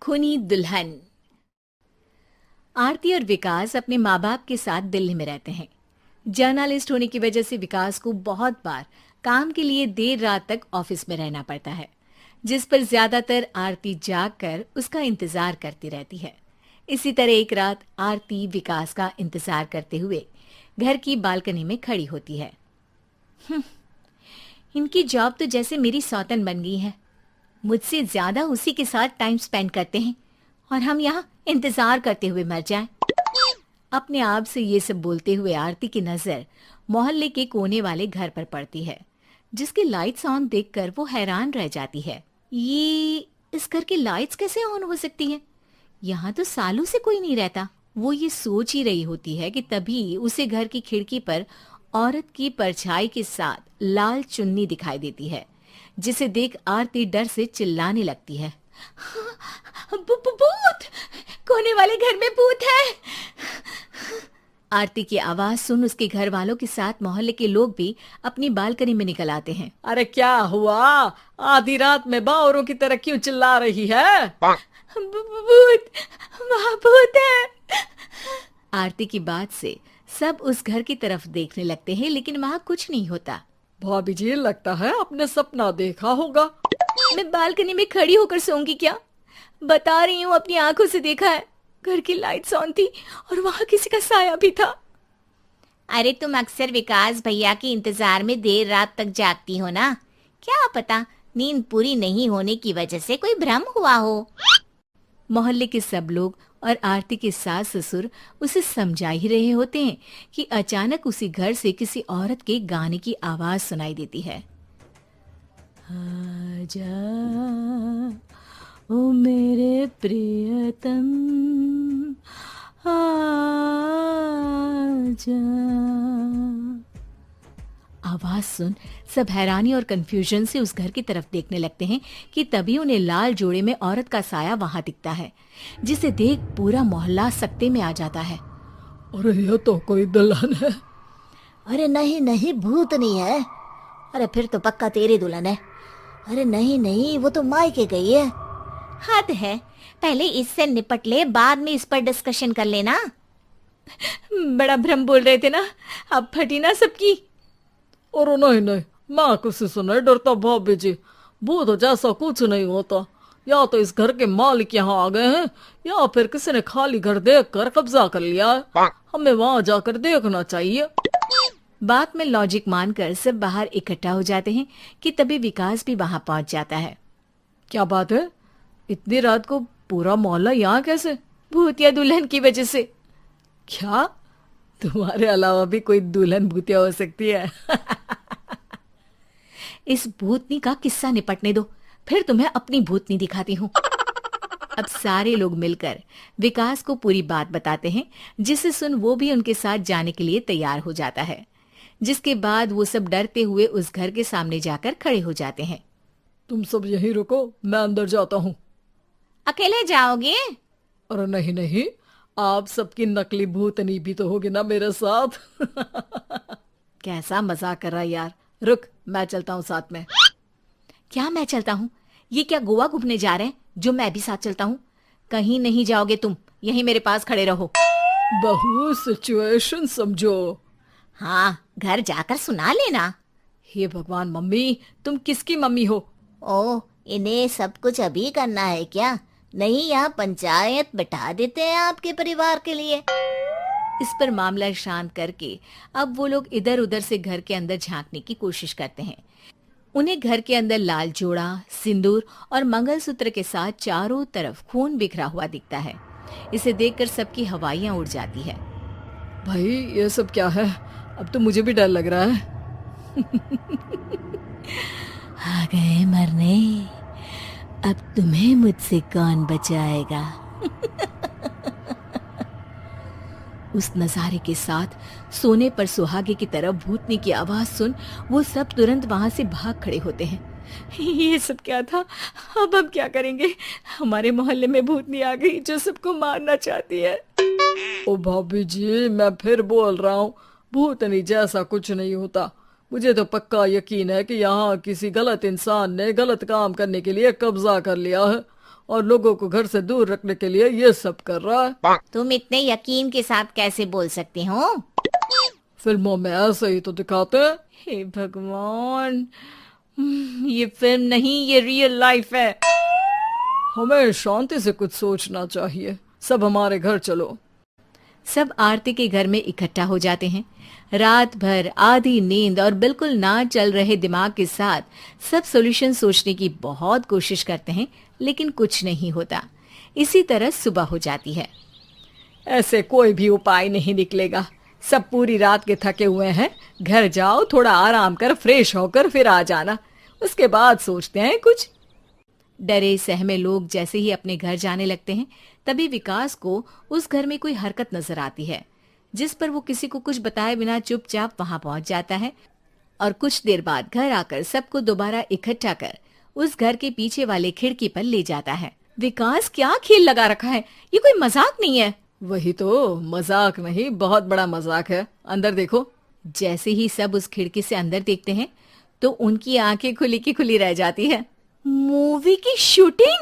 खूनी दुल्हन। आरती और विकास अपने माँ बाप के साथ दिल्ली में रहते हैं। जर्नलिस्ट होने की वजह से विकास को बहुत बार काम के लिए देर रात तक ऑफिस में रहना पड़ता है, जिस पर ज्यादातर आरती जाग कर उसका इंतजार करती रहती है। इसी तरह एक रात आरती विकास का इंतजार करते हुए घर की बालकनी में खड़ी होती है। इनकी जॉब तो जैसे मेरी सौतन बन गई है। मुझसे ज्यादा उसी के साथ टाइम स्पेंड करते हैं और हम यहाँ इंतजार करते हुए मर जाएं। अपने आप से ये सब बोलते हुए आरती की नजर मोहल्ले के कोने वाले घर पर पड़ती है, जिसकी लाइट्स ऑन देखकर वो हैरान रह जाती है। ये इस घर की लाइट्स कैसे ऑन हो सकती हैं? यहाँ तो सालों से कोई नहीं रहता। वो ये सोच ही रही होती है कि तभी उसे घर की खिड़की पर औरत की परछाई के साथ लाल चुन्नी दिखाई देती है, जिसे देख आरती डर से चिल्लाने लगती है। भूत! कोने वाले घर में भूत है! आरती की आवाज सुन उसके घर वालों के साथ मोहल्ले के लोग भी अपनी बालकनी में निकल आते हैं। अरे क्या हुआ? आधी रात में बावरों की तरह क्यों चिल्ला रही है? भूत! वहाँ भूत है! आरती की बात से सब उस घर की तरफ देखने लगते हैं, लेकिन वहाँ कुछ नहीं होता। भाभी जी, लगता है आपने सपना देखा होगा। मैं बालकनी में खड़ी होकर सोऊंगी क्या? बता रही हूँ, अपनी आंखों से देखा है। घर की लाइट्स ऑन थी और वहाँ किसी का साया भी था। अरे तुम अक्सर विकास भैया के इंतजार में देर रात तक जागती हो ना? क्या पता नींद पूरी नहीं होने की वजह से कोई भ्रम हुआ हो। मोहल्ले के सब लोग और आरती के सास ससुर उसे समझा ही रहे होते हैं कि अचानक उसी घर से किसी औरत के गाने की आवाज सुनाई देती है। आजा ओ मेरे प्रियतम, आजा। आवाज सुन सब हैरानी और कंफ्यूजन से उस घर की तरफ देखने लगते हैं कि तभी उन्हें लाल जोड़े में औरत का साया वहां दिखता है, जिसे देख पूरा मोहल्ला सकते में आ जाता है। अरे ये तो कोई दुल्हन है। अरे नहीं नहीं, भूत नहीं है। अरे फिर तो पक्का तेरी दुल्हन है। अरे नहीं नहीं, वो तो मायके गई है। हद है, पहले इससे निपट ले, बाद में इस पर डिस्कशन कर लेना। बड़ा भ्रम बोल रहे थे ना, अब फटी ना सबकी। और नहीं नहीं, मैं किसी से नहीं डरता भाभी जी। भूत जैसा कुछ नहीं होता। या तो इस घर के मालिक यहाँ आ गए हैं, या फिर किसी ने खाली घर देख कर कब्जा कर लिया है। हमें वहां जाकर देखना चाहिए। बात में लॉजिक मानकर सब बाहर इकट्ठा हो जाते हैं कि तभी विकास भी वहां पहुंच जाता है। क्या बात है? इतनी रात को पूरा मोहल्ला यहाँ कैसे? भूतिया दुल्हन की वजह से। क्या तुम्हारे अलावा भी कोई दुल्हन भूतिया हो सकती है? इस भूतनी का किस्सा निपटने दो, फिर तुम्हें अपनी भूतनी दिखाती हूँ। अब सारे लोग मिलकर विकास को पूरी बात बताते हैं, जिसे सुन वो भी उनके साथ जाने के लिए तैयार हो जाता है। जिसके बाद वो सब डरते हुए उस घर के सामने जाकर खड़े हो जाते हैं। तुम सब यहीं रुको, मैं अंदर जाता हूँ। अकेले जाओगे? अरे नहीं नहीं, आप सबकी नकली भूतनी भी तो होगी ना मेरे साथ। कैसा मजाक कर रहा है यार। रुक, मैं चलता हूँ साथ में। क्या मैं चलता हूँ? ये क्या गोवा घूमने जा रहे हैं जो मैं भी साथ चलता हूँ? कहीं नहीं जाओगे तुम, यहीं मेरे पास खड़े रहो। बहू सिचुएशन समझो। हाँ, घर जाकर सुना लेना। हे भगवान, मम्मी तुम किसकी मम्मी हो? ओ, इन्हें सब कुछ अभी करना है क्या? नहीं, यहाँ पंचायत बिठा देते हैं आपके परिवार के लिए। इस पर मामला शांत करके अब वो लोग इधर उधर से घर के अंदर झांकने की कोशिश करते हैं। उन्हें घर के अंदर लाल जोड़ा, सिंदूर और मंगलसूत्र के साथ चारों तरफ खून बिखरा हुआ दिखता है। इसे देखकर सबकी हवाइयां उड़ जाती है। भाई ये सब क्या है? अब तो मुझे भी डर लग रहा है। आ गए मरने, अब तुम्हें मुझसे कौन बचाएगा? उस नजारे के साथ सोने पर सुहागे की तरफ भूतनी की आवाज सुन वो सब तुरंत वहां से भाग खड़े होते हैं। ये सब क्या था? अब हम क्या करेंगे? हमारे मोहल्ले में भूतनी आ गई जो सबको मारना चाहती है। ओ भाभी जी, मैं फिर बोल रहा हूँ, भूतनी जैसा कुछ नहीं होता। मुझे तो पक्का यकीन है कि यहाँ किसी गलत इंसान ने गलत काम करने के लिए कब्जा कर लिया है और लोगों को घर से दूर रखने के लिए ये सब कर रहा है। तुम इतने यकीन के साथ कैसे बोल सकते हो? फिल्मों में ऐसे ही तो दिखाते हैं। हे भगवान, ये फिल्म नहीं, ये रियल लाइफ है। हमें शांति से कुछ सोचना चाहिए। सब हमारे घर चलो। सब आरती के घर में इकट्ठा हो जाते हैं। रात भर आधी नींद और बिल्कुल ना चल रहे दिमाग के साथ सब सॉल्यूशन सोचने की बहुत कोशिश करते हैं, लेकिन कुछ नहीं होता। इसी तरह सुबह हो जाती है। ऐसे कोई भी उपाय नहीं निकलेगा। सब पूरी रात के थके हुए हैं। घर जाओ, थोड़ा आराम कर, फ्रेश होकर फिर आ जाना, उसके बाद सोचते हैं कुछ। डरे सहमे लोग जैसे ही अपने घर जाने लगते हैं, तभी विकास को उस घर में कोई हरकत नजर आती है, जिस पर वो किसी को कुछ बताए बिना चुपचाप वहां पहुंच जाता है और कुछ देर बाद घर आकर सबको दोबारा इकट्ठा कर उस घर के पीछे वाले खिड़की पर ले जाता है। विकास, क्या खेल लगा रखा है? ये कोई मजाक नहीं है। वही तो, मजाक नहीं, बहुत बड़ा मजाक है। अंदर देखो। जैसे ही सब उस खिड़की से अंदर देखते हैं तो उनकी आंखें खुली की खुली रह जाती है। मूवी की शूटिंग?